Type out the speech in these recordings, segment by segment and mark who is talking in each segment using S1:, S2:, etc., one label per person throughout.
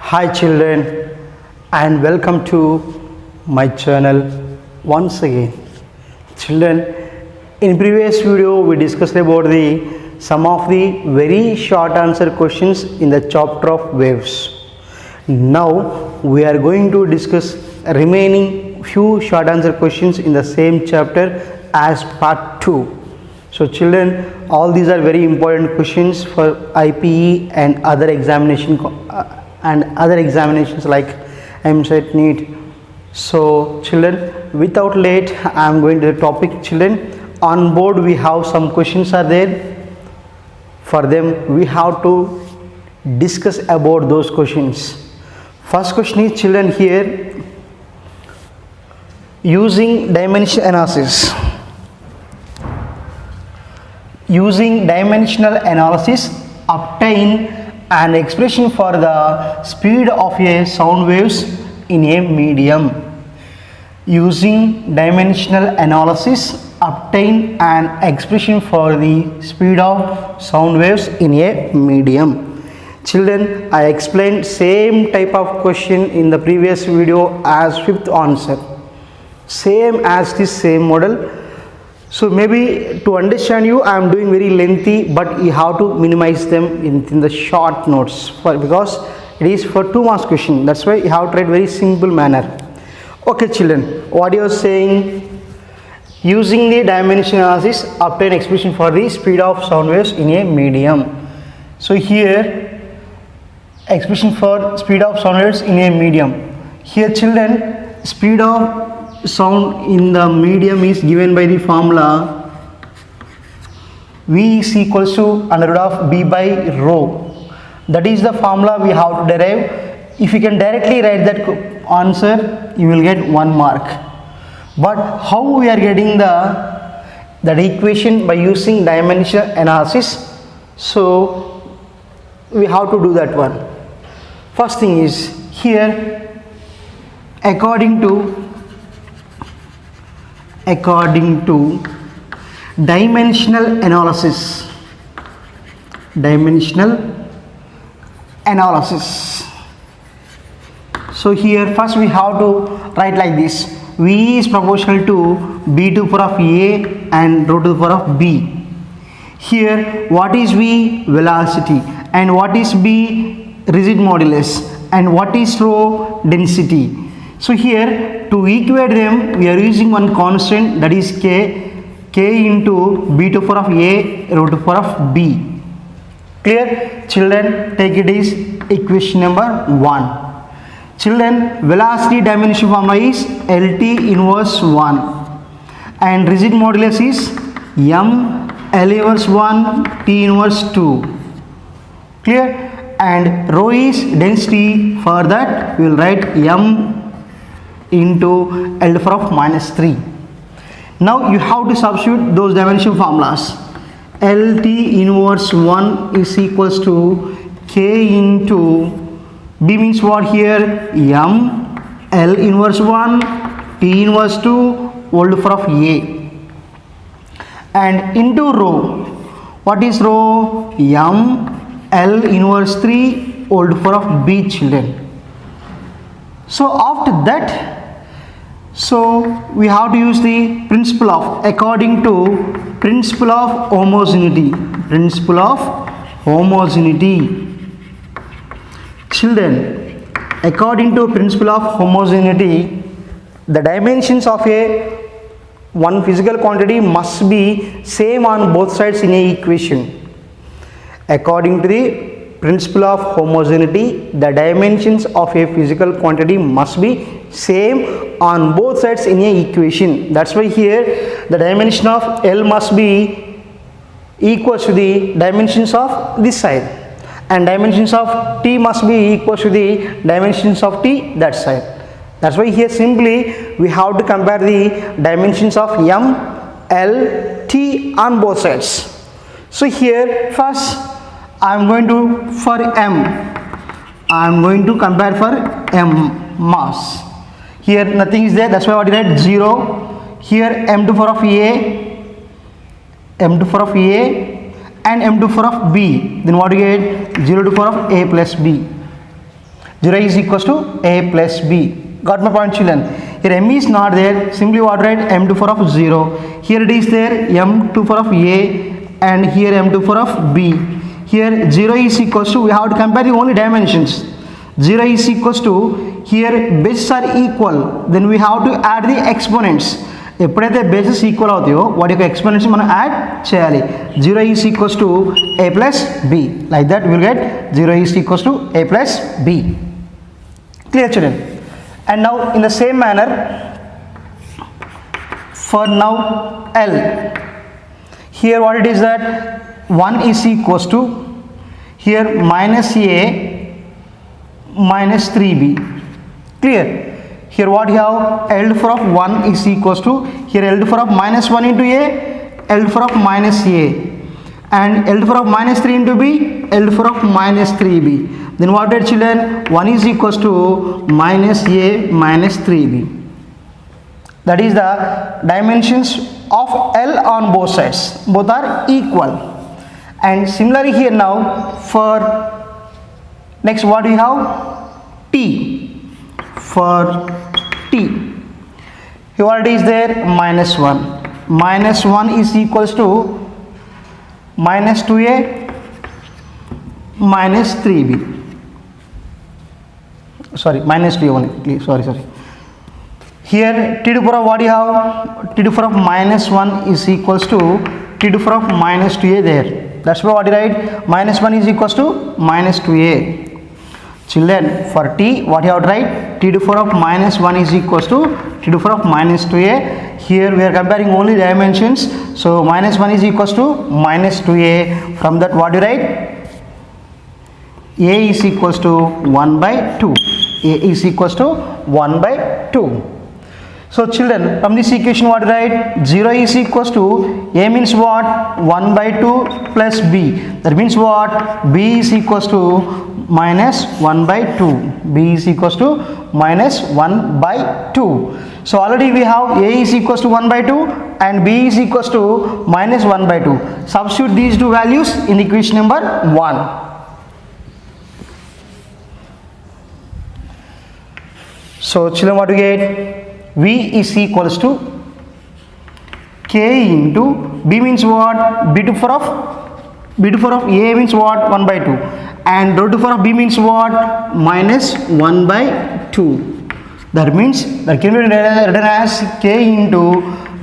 S1: Hi children, and welcome to my channel once again. Children, in previous video we discussed about some of the very short answer questions in the chapter of waves. Now we are going to discuss remaining few short answer questions in the same chapter as part 2. So children, all these are very important questions for IPE and other examinations like MSET, NEET. So children, without late, I am going to the topic. Children, on board we have some questions are there. For them we have to discuss about those questions. First question is, children, here, using dimensional analysis. Using dimensional analysis, obtain an expression for the speed of a sound waves in a medium. Using dimensional analysis, obtain an expression for the speed of sound waves in a medium. Children, I explained same type of question in the previous video as fifth answer. Same as this same model. So maybe to understand you, I am doing very lengthy, but you have to minimize them in the short notes because it is for 2 marks question. That's why you have to write very simple manner. Okay children, what you are saying? Using the dimensional analysis, obtain expression for the speed of sound waves in a medium. So here, expression for speed of sound waves in a medium. Here children, speed of sound in the medium is given by the formula V is equals to under root of B by rho. That is the formula we have to derive. If you can directly write that answer, you will get 1 mark. But how we are getting that equation? By using dimensional analysis. So we have to do that one. First thing is, here according to dimensional analysis. So here first we have to write like this: V is proportional to B to the power of A and rho to the power of B. Here what is V? Velocity. And what is B? Rigid modulus. And what is rho? Density. So here to equate them, we are using one constant, that is k into B to the power of A rho to the power of B. Clear? Children, take it as equation number 1. Children, velocity dimension formula is LT inverse 1 and rigid modulus is M L inverse 1 T inverse 2. Clear? And rho is density. For that we will write M into L to the power of minus 3. Now you have to substitute those dimension formulas. LT inverse 1 is equals to K into B means what here? M L inverse 1 T inverse 2 whole to the power of A. And into rho. What is rho? M L inverse 3 whole to the power of B, children. So after that, so we have to use the principle of, according to principle of homogeneity. Children, according to principle of homogeneity, the dimensions of one physical quantity must be same on both sides in a equation. According to the principle of homogeneity, the dimensions of a physical quantity must be same on both sides in a equation. That's why here the dimension of L must be equal to the dimensions of this side, and dimensions of T must be equal to the dimensions of T that side. That's why here simply we have to compare the dimensions of M, L, T on both sides. So here first I am going to compare for M mass. Here nothing is there, that's why what you write 0. Here M to the power of A and M to the power of B. Then what you get? 0 to the power of A plus B. 0 is equals to a plus b. Got my point, children? Here m is not there, simply what write m to the power of 0. Here it is there, m to the power of a, and here m to the power of b. Here 0 is equals to, we have to compare the only dimensions. 0 is equals to, here bases are equal, then we have to add the exponents. ఎప్పుడైతే bases equal అవుతాయో వాటి యొక్క exponents మనం add చేయాలి. 0 is equals to a plus b. Like that will get 0 is equals to a plus b. Clear, children? And now in the same manner for now L, here what it is that 1 is equals to, here minus a minus 3b. Clear? Here what you have, L to the power of 1 is equals to, here L to the power of minus 1 into a, L to the power of minus a, and L to the power of minus 3 into b, L to the power of minus 3b. Then what did, children? 1 is equals to minus a minus 3b. That is the dimensions of L on both sides. Both are equal. And similarly here now for next what do you have? T. For T, here what is there? Minus 1. Minus 1 is equals to minus 2a minus 3b. Sorry, minus 2a only. Sorry. Here t to the power of what you have? T to the power of minus 1 is equals to t to the power of minus 2a there. That's why what you write? Minus 1 is equals to minus 2a. Children, for t, what you have to write? T to the power of minus 1 is equals to t to the power of minus 2a. Here we are comparing only dimensions. So minus 1 is equals to minus 2a. From that what you write? A is equals to 1 by 2. A is equals to 1 by 2. So children, from this equation what you write? 0 is equals to, A means what? 1 by 2 plus b. That means what? B is equals to minus 1 by 2. B is equals to minus 1 by 2. So already we have A is equals to 1 by 2 and B is equals to minus 1 by 2. Substitute these two values in equation number 1. So children, what do we get? V is equals to K into B means what? B to the power of A means what? 1 by 2. And rho to the power of b means what? Minus 1 by 2. That means that can be written as k into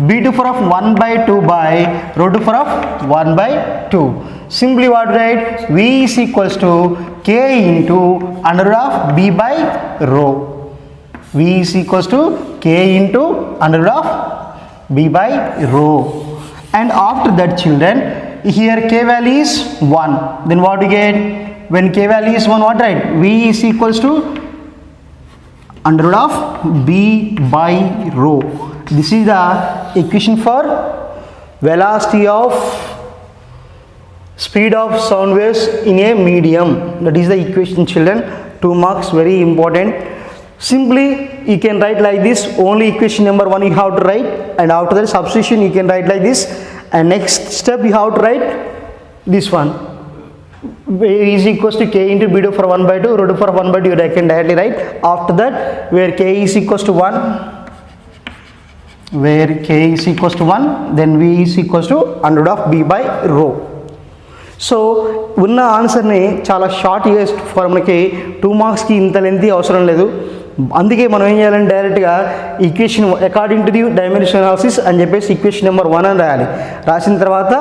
S1: b to the power of 1 by 2 by rho to the power of 1 by 2. Simply what write? V is equals to k into under root of b by rho. V is equals to k into under root of b by rho. And after that, children, here k value is 1. Then what we get? When k value is 1, what right? V is equals to under root of b by rho. This is the equation for velocity of speed of sound waves in a medium. That is the equation, children. 2 marks, very important. Simply you can write like this. Only equation number 1 you have to write, and after that substitution you can write like this. And next step you have to write this one. Is equals to k into b to the power 1 by 2, rho to the power 1 by 2 you can directly write. After that, where k is equals to 1, then v is equals to under root of b by rho. So ఉన్న ఆన్సర్ని చాలా short ఫార్ములాకి 2 మార్క్స్కి ఇంత lengthy అవసరం లేదు. అందుకే మనం ఏం చేయాలంటే డైరెక్ట్గా equation according to the dimension analysis అని చెప్పేసి ఈక్వేషన్ నెంబర్ 1 అని రాయాలి. రాసిన తర్వాత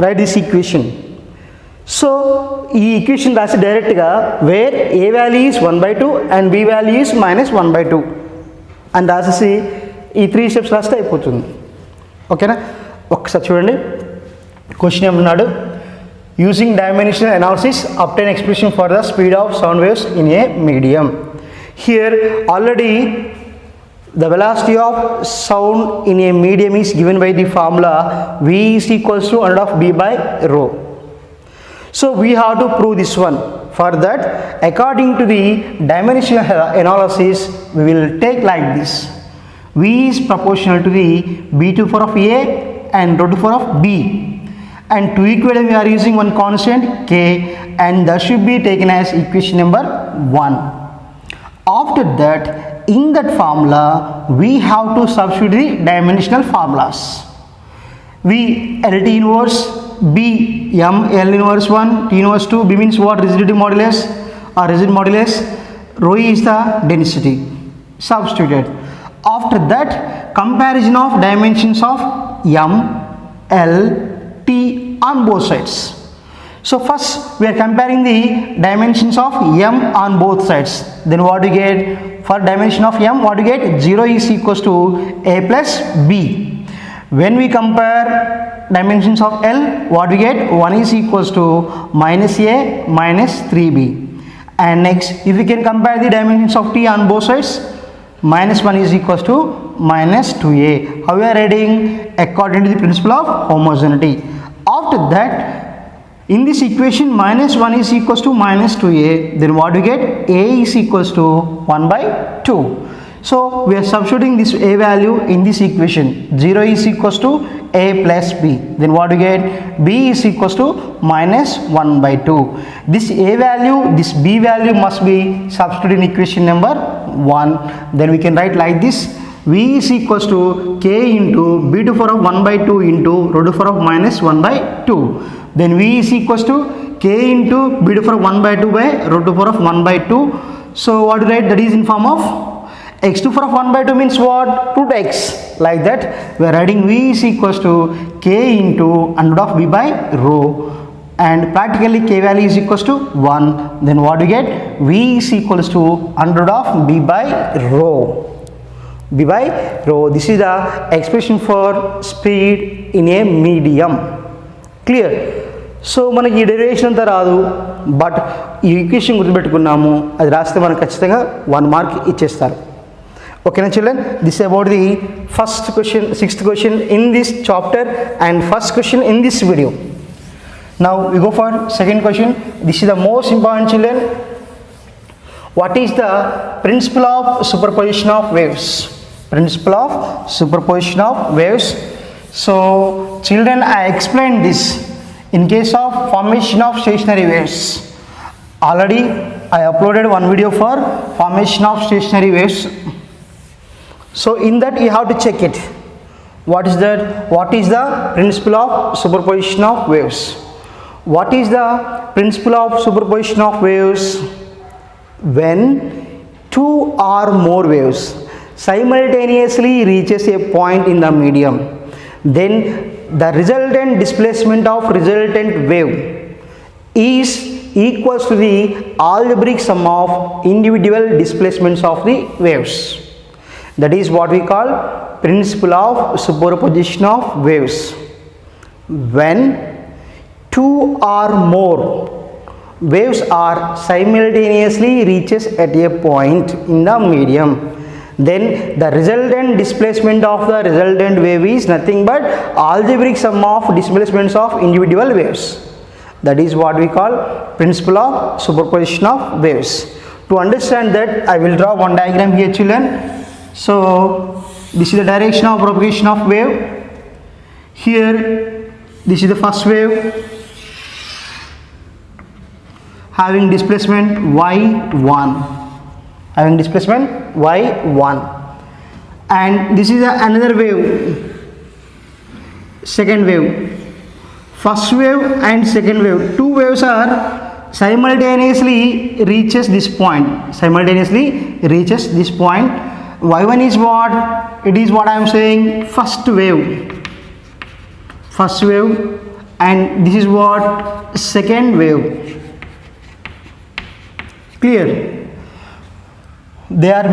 S1: రైట్ దిస్ ఈక్వేషన్. సో ఈ ఈక్వేషన్ రాసి డైరెక్ట్గా where A value is 1 by 2 and B value is minus 1 by 2 అని రాసేసి ఈ 3 స్టెప్స్ రాస్తే అయిపోతుంది. ఓకేనా? ఒక్కసారి చూడండి. క్వశ్చన్ ఏమన్నాడు? Using dimensional analysis obtain expression for the speed of sound waves in A medium. Here already the velocity of sound in a medium is given by the formula V is equals to under of b by rho. So we have to prove this one. For that, according to the dimensional analysis, we will take like this. V is proportional to the b to the power of a and rho to the power of b. And to equate them, we are using one constant k, and that should be taken as equation number 1. After that, in that formula, we have to substitute the dimensional formulas. V LT inverse, B M L inverse 1, T inverse 2, B means what? Rigidity modulus or rigid modulus, rho is the density. Substituted. After that, comparison of dimensions of M, L, T on both sides. So first we are comparing the dimensions of M on both sides. Then what do you get? For dimension of M, what do you get? 0 is equals to A plus B. When we compare dimensions of L, what we get? 1 is equals to minus A minus 3B. And next, if we can compare the dimensions of T on both sides, minus 1 is equals to minus 2A. How we are writing? According to the principle of homogeneity. After that, in this equation, minus 1 is equals to minus 2A. Then what we get? A is equals to 1 by 2. So we are substituting this A value in this equation. 0 is equals to A plus B. Then what we get? B is equals to minus 1 by 2. This A value, this B value must be substituted in equation number 1. Then we can write like this. V is equals to K into B to the power of 1 by 2 into rho to the power of minus 1 by 2. Then V is equals to K into B to the power of 1 by 2 by rho to the power of 1 by 2. So what do you write? That is in form of x to the power of 1 by 2 means what? Root x. Like that we are writing V is equals to K into under of B by rho. And practically K value is equals to 1. Then what do you get? V is equals to under of B by rho. B by rho. This is the expression for speed in a medium. Clear? So మనకి ఈ derivation అంతా రాదు, but ఈ equation గుర్తుపెట్టుకున్నాము, అది రాస్తే మనకు ఖచ్చితంగా 1 mark ఇచ్చేస్తారు. ఓకేనా children? This about the first question, 6th question in this chapter and first question in this video. Now we go for second question. This is the most important, children. What is the principle of superposition of waves? Principle of superposition of waves. So children, I explained this in case of formation of stationary waves. Already I uploaded one video for formation of stationary waves. So in that you have to check it. What is that? What is the principle of superposition of waves? What is the principle of superposition of waves? When two or more waves simultaneously reaches a point in the medium, then the resultant displacement of resultant wave is equals to the algebraic sum of individual displacements of the waves. That is what we call principle of superposition of waves. When two or more waves are simultaneously reaches at a point in the medium, then the resultant displacement of the resultant wave is nothing but algebraic sum of displacements of individual waves. That is what we call principle of superposition of waves. To understand that, I will draw one diagram here, children. So this is the direction of propagation of wave. Here this is the first wave having displacement y1, having displacement y1, and this is another wave, second wave. First wave and second wave, two waves are simultaneously reaches this point, simultaneously reaches this point. Y1 is what? It is what I am saying, first wave, and this is what? Second wave. Clear? They are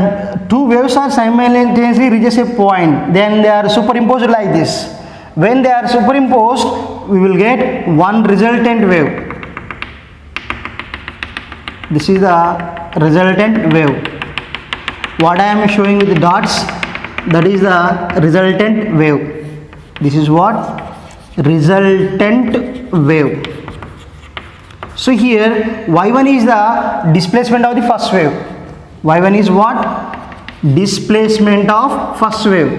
S1: two waves are simultaneously reaches a point, then they are superimposed like this. When they are superimposed, we will get one resultant wave. This is the resultant wave. What I am showing with the dots, that is the resultant wave. This is what? Resultant wave. So here y1 is the displacement of the first wave. Y1 is what? Displacement of first wave.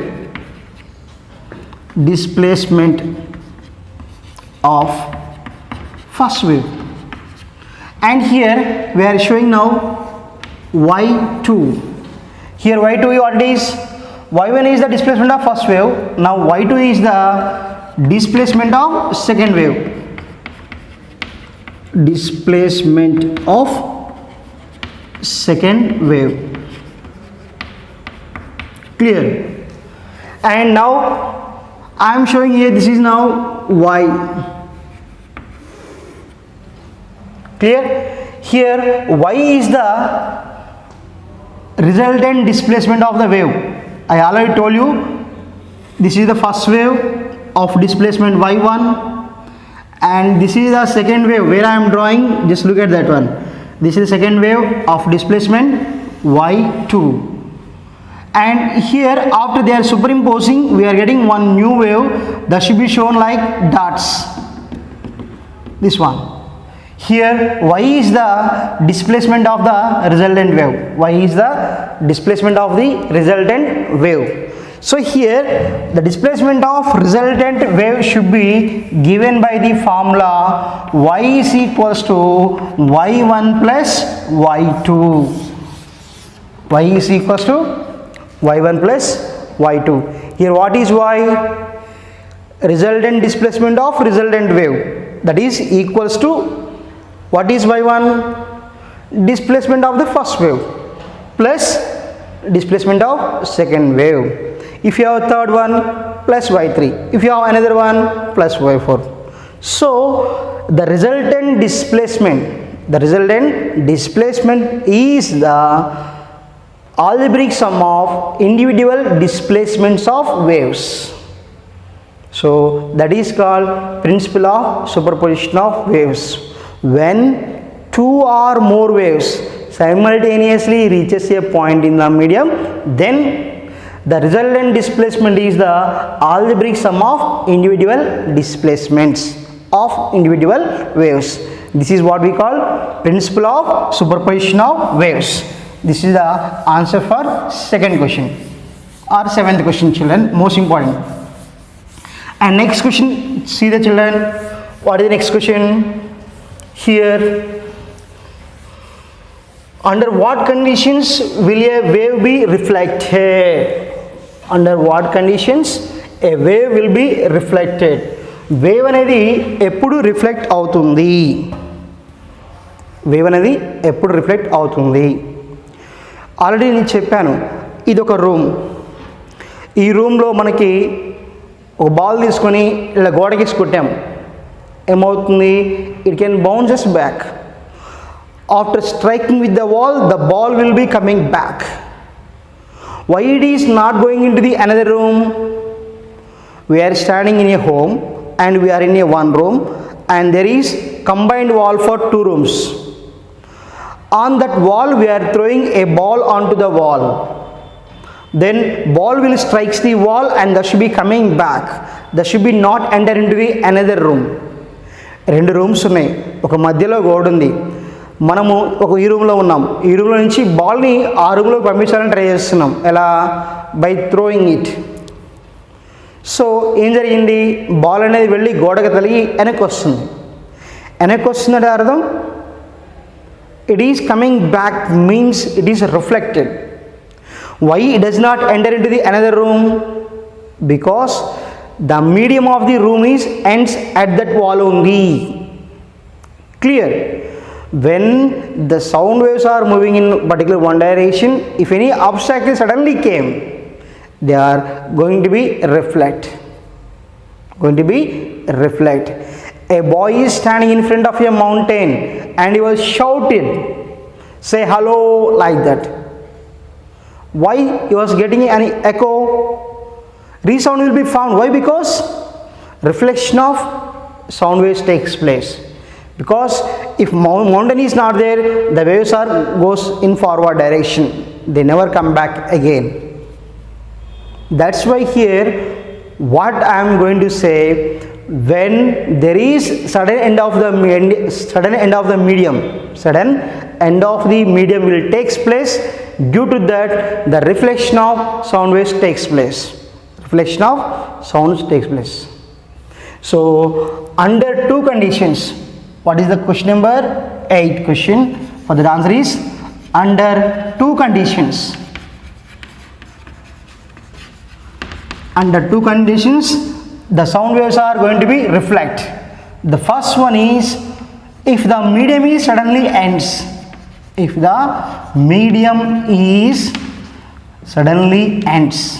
S1: Displacement of first wave. And here we are showing now y2. Here y2 what it is? y1 is the displacement of first wave. Now y2 is the displacement of second wave. Displacement of second wave. Clear? And now I am showing here, this is now y. Clear? Here y is the resultant displacement of the wave. I already told you this is the first wave of displacement y1, and this is the second wave where I am drawing. Just look at that one. This is the second wave of displacement y2, and here after they are superimposing, we are getting one new wave that should be shown like dots. This one. Here y is the displacement of the resultant wave. Y is the displacement of the resultant wave. So here the displacement of resultant wave should be given by the formula y is equals to y1 plus y2. Y is equals to y1 plus y2. Here what is y? Resultant displacement of resultant wave, that is equals to, what is y1? Displacement of the first wave plus displacement of second wave. If you have a third one, plus y3. If you have another one, plus y4. So the resultant displacement is the algebraic sum of individual displacements of waves. So that is called principle of superposition of waves. When two or more waves simultaneously reaches a point in the medium, then the resultant displacement is the algebraic sum of individual displacements of individual waves. This is what we call principle of superposition of waves. This is the answer for second question or seventh question, children, most important. And next question, see the children, what is the next question? Here, under what conditions will a wave be reflected? Under what conditions a wave will be reflected? Wave అనేది ఎప్పుడు reflect అవుతుంది? Wave అనేది ఎప్పుడు reflect అవుతుంది? Already నేను చెప్పాను, ఇది ఒక రూమ్. ఈ రూమ్లో మనకి ఒక బాల్ తీసుకొని ఇలా గోడకి కొట్టాం, ఏమవుతుంది? It can bounces back. After striking with the wall, the ball will be coming back. Why it is not going into the another room? We are standing in a home and we are in a one room, and there is combined wall for two rooms. On that wall we are throwing a ball onto the wall. Then ball will strikes the wall and that should be coming back. That should be not enter into the another room. రెండు rooms ఉన్నాయి, ఒక మధ్యలో గోడ ఉంది. మనము ఒక ఈ రూమ్లో ఉన్నాం, ఈ రూమ్లో నుంచి బాల్ని ఆ రూమ్లోకి పంపించాలని ట్రై చేస్తున్నాం. ఎలా? By throwing it. సో ఏం జరిగింది? బాల్ అనేది వెళ్ళి గోడకు తగిలి వెనక్కి వస్తుంది. వెనక్కి వస్తుందంటే అర్థం it is coming back, means it is reflected. Why it does not enter into the another room? Because the medium of the room is ends at that wall only. Clear? When the sound waves are moving in particular one direction, if any obstacle suddenly came, they are going to be reflect. A boy is standing in front of a mountain and he was shouted, say hello, like that. Why he was getting any echo? Resound will be found. Why? Because reflection of sound waves takes place. Because if mountain is not there, the waves goes in forward direction. They never come back again. That's why here what I am going to say, when there is sudden end of the medium will takes place. Due to that, the reflection of sound waves takes place. Reflection of sounds takes place. So under two conditions, what is the question number 8 question? For the answer is under two conditions. Under two conditions, the sound waves are going to be reflect. The first one is if the medium is suddenly ends. If the medium is suddenly ends.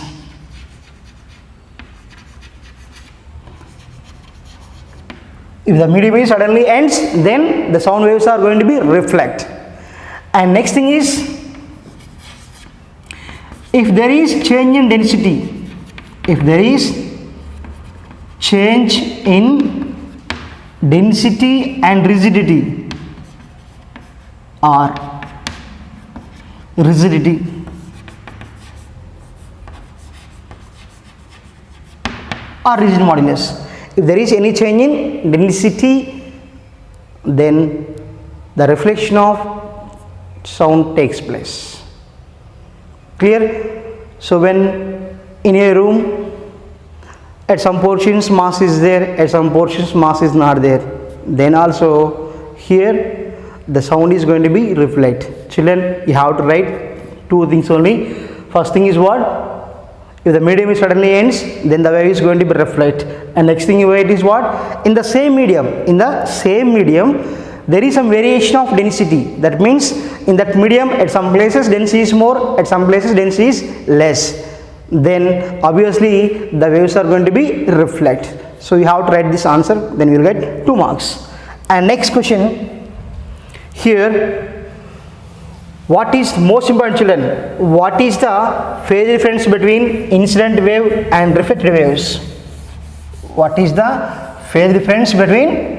S1: If the medium is suddenly ends, then the sound waves are going to be reflect. And next thing is if there is change in density. If there is change in density and rigidity or rigidity or rigid modulus. If there is any change in density, then the reflection of sound takes place. Clear? So when in a room, at some portions mass is there, at some portions mass is not there, then also here the sound is going to be reflect. Children, you have to write two things only. First thing is what? If the medium is suddenly ends, then the wave is going to be reflect. And next thing you write is what? In the same medium, there is some variation of density. That means in that medium, at some places density is more, at some places density is less. Then obviously the waves are going to be reflect. So you have to write this answer, then you will get 2 marks. And next question here, what is most important, children? What is the phase difference between incident wave and reflected waves? What is the phase difference between?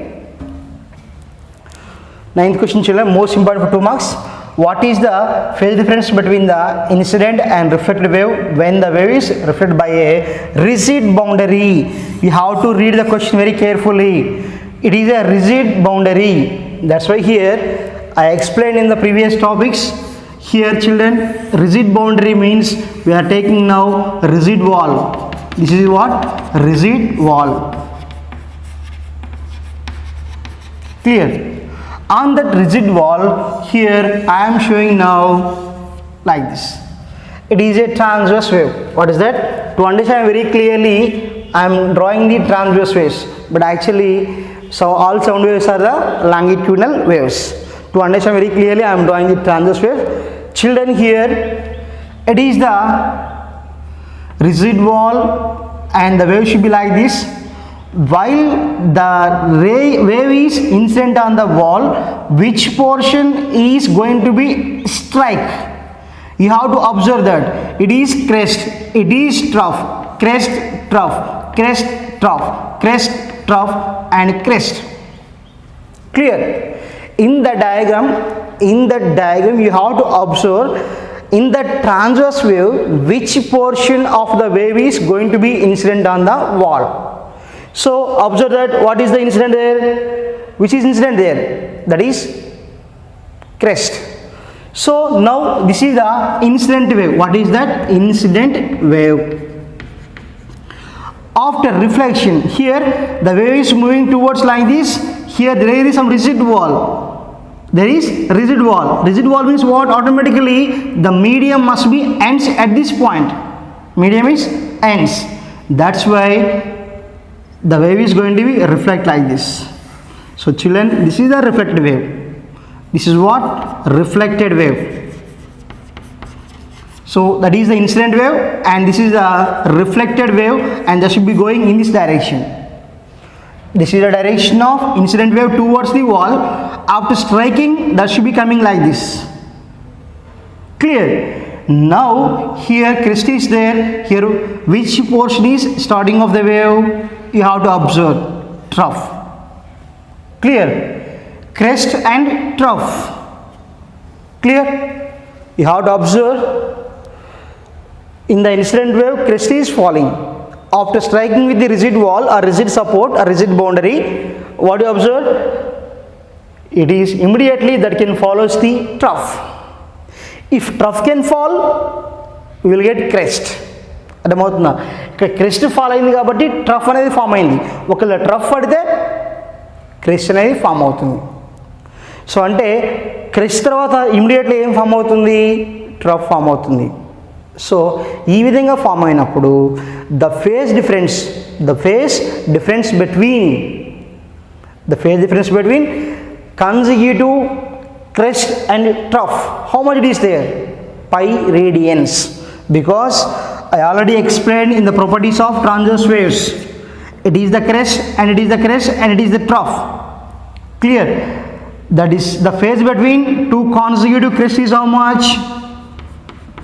S1: 9th question, children, most important for 2 marks. What is the phase difference between the incident and reflected wave when the wave is reflected by a rigid boundary? You have to read the question very carefully. It is a rigid boundary. That's why here I explained in the previous topics. Here, children, rigid boundary means we are taking now rigid wall. This is what? Rigid wall. Clear? On that rigid wall, here I am showing now like this. It is a transverse wave. What is that? To understand very clearly, I am drawing the transverse waves, but actually so all sound waves are the longitudinal waves. To understand very clearly, I am drawing the transverse wave. Children, here it is the rigid wall and the wave should be like this. While the wave is incident on the wall, which portion is going to be strike? You have to observe that it is crest, it is trough, crest, trough, crest, trough, crest, trough and crest. Clear? In the diagram you have to observe in the transverse wave which portion of the wave is going to be incident on the wall. So observe that what is the incident there? Which is incident there? That is crest. So now this is the incident wave. What is that? Incident wave. After reflection, here the wave is moving towards like this. Here there is some rigid wall. There is rigid wall. Rigid wall means what? Automatically the medium must be ends at this point. Medium is ends. That's why the wave is going to be reflect like this. So children, this is the reflected wave. This is what? Reflected wave. So that is the incident wave and this is the reflected wave and that should be going in this direction. This is the direction of incident wave towards the wall. After striking, that should be coming like this. Clear? Now here crest is there. Here which portion is starting of the wave? You have to observe trough. Clear? Crest and trough. Clear? You have to observe in the incident wave crest is falling. After striking with the rigid wall or rigid support or rigid boundary, what do you observe? It is immediately that can follows the trough. If trough can fall, we will get crest. అర్థమవుతుందా? ఇక్కడ crest fall అయింది కాబట్టి trough అనేది form అయింది. ఒకవేళ trough పడితే crest అనేది form అవుతుంది. సో అంటే క్రెస్ట్ తర్వాత ఇమీడియట్లీ ఏం ఫామ్ అవుతుంది, ట్రఫ్ ఫామ్ అవుతుంది. సో ఈ విధంగా ఫామ్ అయినప్పుడు the phase difference between consecutive crest and trough, how much it is there? Pi radians, because I already explained in the properties of transverse waves, it is the crest and it is the crest and it is the trough. Clear? That is the phase between two consecutive crests is how much?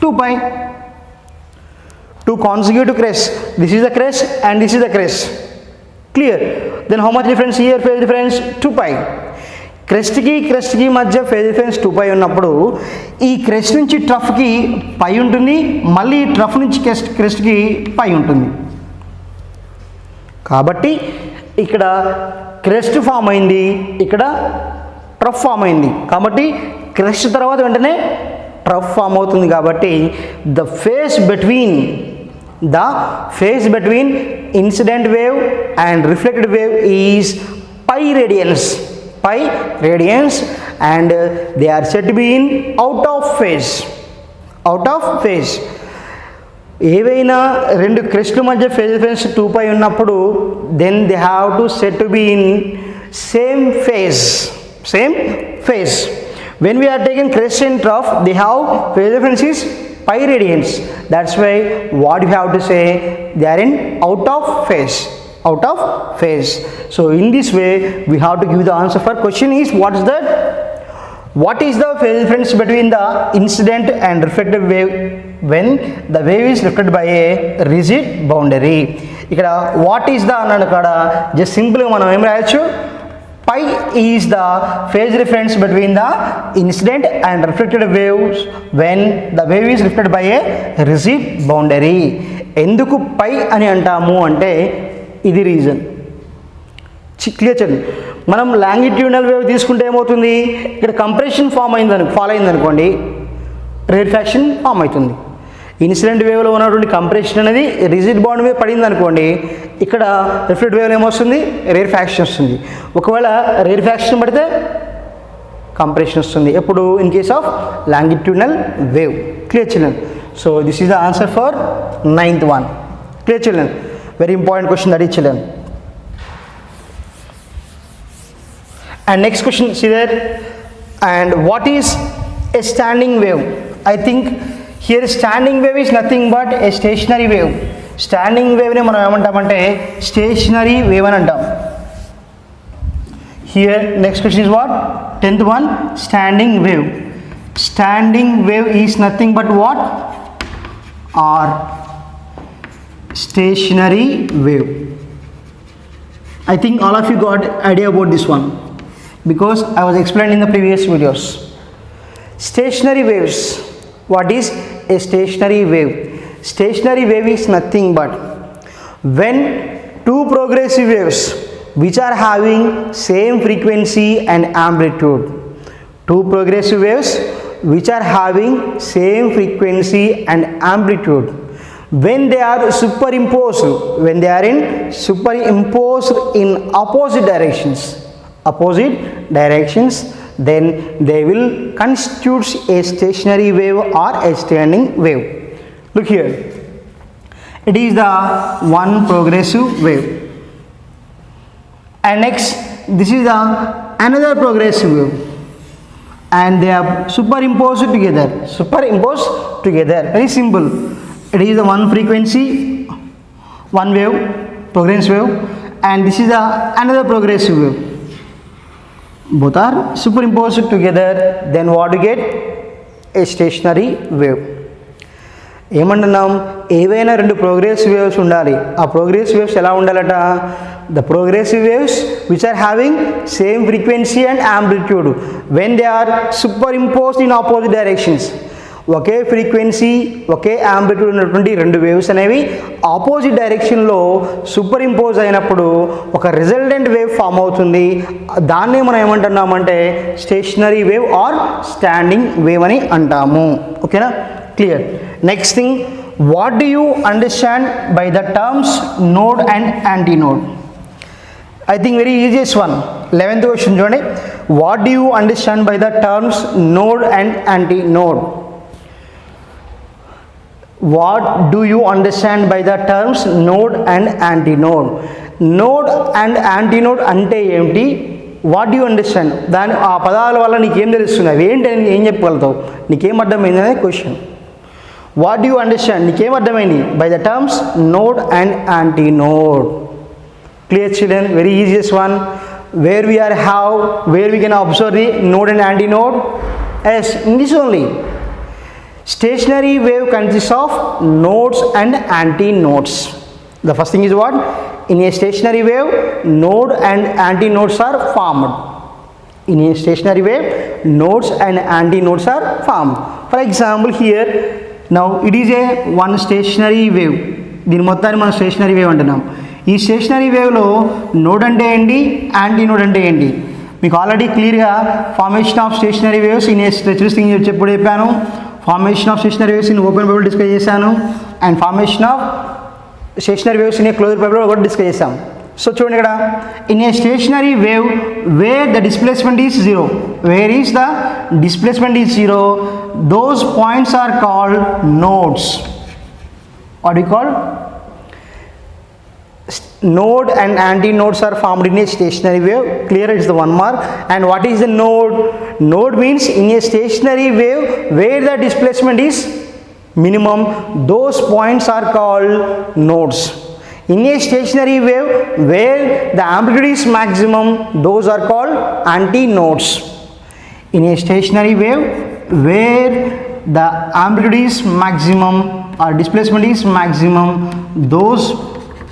S1: 2 pi. Two consecutive crests, this is the crest and this is the crest. Clear? Then how much difference here? Phase difference 2 pi. క్రెస్ట్కి మధ్య phase difference 2 పై ఉన్నప్పుడు ఈ crest నుంచి ట్రఫ్కి పై ఉంటుంది, మళ్ళీ trough నుంచి క్రెస్ట్కి పై ఉంటుంది. కాబట్టి ఇక్కడ క్రెస్ట్ ఫామ్ అయింది, ఇక్కడ ట్రఫ్ ఫామ్ అయింది. కాబట్టి క్రెస్ట్ తర్వాత వెంటనే ట్రఫ్ ఫామ్ అవుతుంది. కాబట్టి the phase between incident wave and reflected wave is pi radians and they are said to be in out of phase. ఏవైనా రెండు క్రెస్ట్ల మధ్య ఫేజ్ డిఫరెన్స్ 2 పై ఉన్నప్పుడు then they have to said to be in same phase. When we are taking crest and trough, they have phase difference is pi radians. That's why what we have to say, they are in out of phase. So in this way we have to give the answer for question is what is the phase difference between the incident and reflected wave when the wave is reflected by a rigid boundary. ఇక్కడ what is the అన్నాడు కాడ just simply మనం ఏం రాయొచ్చు, pi is the phase difference between the incident and reflected waves when the wave is reflected by a rigid boundary. ఎందుకు pi అని అంటాము అంటే ఇది రీజన్. క్లియర్ చేయండి. మనం లాంగిట్యూడినల్ వేవ్ తీసుకుంటే ఏమవుతుంది, ఇక్కడ కంప్రెషన్ ఫాలో అయిందనుకోండి, రేర్ఫాక్షన్ ఫామ్ అవుతుంది. ఇన్సిడెంట్ వేవ్లో ఉన్నటువంటి కంప్రెషన్ అనేది రిజిడ్ బాండ్ మీద పడింది అనుకోండి, ఇక్కడ రిఫ్లెక్ట్ వేవ్లో ఏమొస్తుంది, రేర్ఫాక్షన్ వస్తుంది. ఒకవేళ రేర్ఫాక్షన్ పడితే కంప్రెషన్ వస్తుంది. ఎప్పుడు in case of longitudinal wave. Clear children? So this is the answer for 9th one. Clear children? Very important question that is children. And next question, see there. And what is a standing wave? I think here standing wave is nothing but a stationary wave. Standing wave ne మనం ఏమంటామంటే stationary wave అని అంటాం. Here next question is what? 10th one, standing wave. Standing wave is nothing but what? Or stationary wave. I think all of you got idea about this one because I was explaining in the previous videos. Stationary waves. What is a stationary wave? Stationary wave is nothing but when two progressive waves which are having same frequency and amplitude. Two progressive waves which are having same frequency and amplitude. When they are superimposed in opposite directions, then they will constitute a stationary wave or a standing wave. Look here, it is the one progressive wave, and next this is the another progressive wave, and they are superimposed together. Very simple. It is the one frequency, one wave, progressive wave, and this is the another progressive wave. Both are superimposed together. Then what you get? A stationary wave. ఏమంటున్నాం, ఏవైనా రెండు progressive waves ఉండాలి. ఆ progressive waves ఎలా ఉండాలట? The progressive waves which are having same frequency and amplitude when they are superimposed in opposite directions. ఒకే frequency ఒకే amplitude ఉన్నటువంటి రెండు వేవ్స్ అనేవి ఆపోజిట్ డైరెక్షన్లో సూపర్ ఇంపోజ్ అయినప్పుడు ఒక రిజల్టెంట్ వేవ్ ఫామ్ అవుతుంది. దాన్నే మనం ఏమంటున్నామంటే stationary wave or standing wave అని అంటాము. ఓకేనా? Clear. Next thing, what do you understand by the terms node and antinode? I think very easiest one. 11th question చూడండి. What do you understand by the terms node and antinode? What do you understand by the terms node and antinode? Node and antinode అంటే ఏమిటి? What do you understand? దాని ఆ పదాల వల్ల నీకేం తెలుస్తుంది, అవి ఏంటని ఏం చెప్పగలుగుతావు, నీకేం అర్థమైంది అనేది question. What do you understand, నీకేం అర్థమైంది by the terms node and antinode? Clear children? Very easiest one. Where we can observe the node and antinode? Yes, in this only. Stationary wave consists of nodes and antinodes. The first thing is what? In a stationary wave, node and antinodes are formed. In a stationary wave, nodes and antinodes are formed. For example, here now it is a one stationary wave. దీని మొత్తాన్ని మనం stationery wave అంటున్నాం. ఈ stationery వేవ్లో node అంటే ఏంటి, antinode అంటే ఏంటి మీకు ఆల్రెడీ క్లియర్గా formation of stationary waves in a stretchless thing ఎప్పుడు చెప్పాను. Formation of stationary waves in open bubble discuss చేశాను, and formation of stationary waves in a closed bubble కూడా డిస్కస్ చేసాం. సో చూడండి ఇక్కడ, in a stationary wave where the displacement is zero, where is the displacement is zero, those points are called nodes. What do you call? Node and antinodes are formed in a stationary wave. Clear? It's the one mark. And what is the node? Node means in a stationary wave where the displacement is minimum, those points are called nodes. In a stationary wave where the amplitude is maximum, those are called antinodes. In a stationary wave where the amplitude is maximum or displacement is maximum, those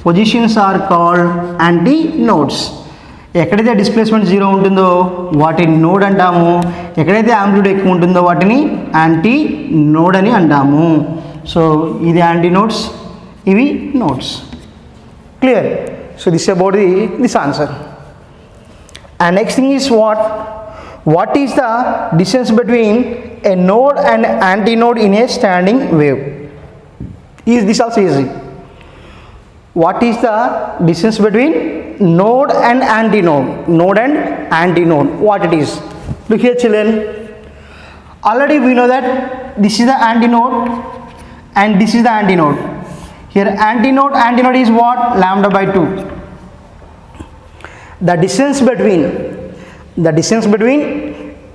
S1: positions are called antinodes. ఎక్కడైతే displacement zero ఉంటుందో వాటిని node అంటాము, ఎక్కడైతే amplitude ఎక్కువ ఉంటుందో వాటిని anti node అని అంటాము. సో ఇది యాంటీనోడ్స్, ఇవి nodes. Clear? So this about this answer. And next thing is what is the distance between a node and antinode in a standing wave? Is this also easy. What is the distance between node and antinode? Node and antinode, what it is? Look here children, already we know that this is the antinode and this is the antinode. Here antinode is what? Lambda by 2. The distance between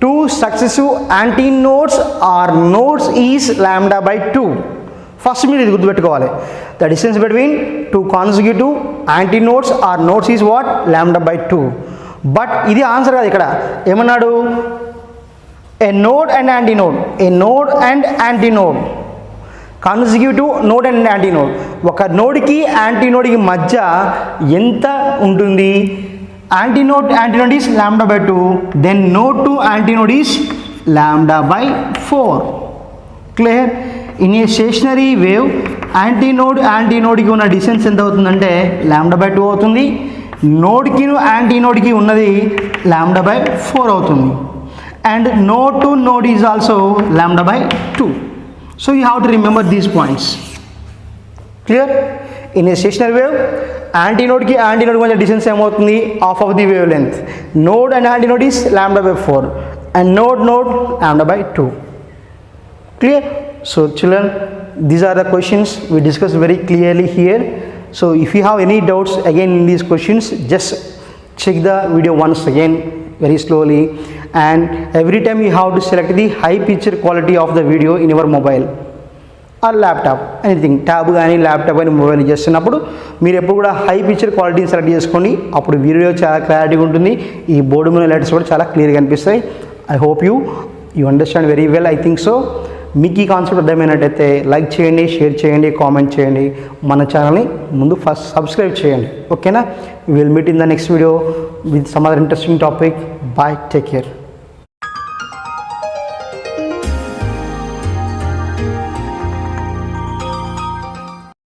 S1: two successive antinodes or nodes is lambda by 2. First మీరు ఇది గుర్తుపెట్టుకోవాలి. The distance between two consecutive antinodes or nodes is what? Lambda by 2. But ఇది answer కాదు. ఇక్కడ ఏమన్నాడు? A node and antinode, consecutive node and antinode. ఒక నోడ్కి యాంటీనోడ్కి మధ్య ఎంత ఉంటుంది? Antinode is lambda by 2, then node to antinode is lambda by 4. Clear? In a stationary wave యాంటీనోడ్కి ఉన్న డిస్టెన్స్ ఎంత అవుతుందంటే లాంబ్డా బై 2 అవుతుంది. నోడ్కి యాంటీనోడ్కి ఉన్నది లాంబ్డా బై 4 అవుతుంది. And node to node is also lambda by 2. So you have to remember these points. Clear? In a stationary wave యాంటీనోడ్కి మధ్య డిస్టెన్స్ ఏమవుతుంది? Half of the wavelength. Node and antinode is lambda by 4 and node lambda by 2. Clear? So children, these are the questions we discussed very clearly here. So if you have any doubts again in these questions, just check the video once again very slowly, and every time you have to select the high picture quality of the video in your mobile or laptop, anything, tab కానీ laptop కానీ mobile చేస్తున్నప్పుడు మీరు ఎప్పుడు కూడా high picture క్వాలిటీని select చేసుకోండి. అప్పుడు video చాలా క్లారిటీగా ఉంటుంది, ఈ బోర్డు మీద లెటర్స్ కూడా చాలా క్లియర్గా కనిపిస్తాయి. I hope you understand very well. I think so. మీకు ఈ కాన్సెప్ట్ అర్థమైనట్టయితే లైక్ చేయండి, షేర్ చేయండి, కామెంట్ చేయండి, మన ఛానల్ని ముందు ఫస్ట్ సబ్స్క్రైబ్ చేయండి. ఓకేనా? Will meet in the next video with some other interesting topic. Bye, take care.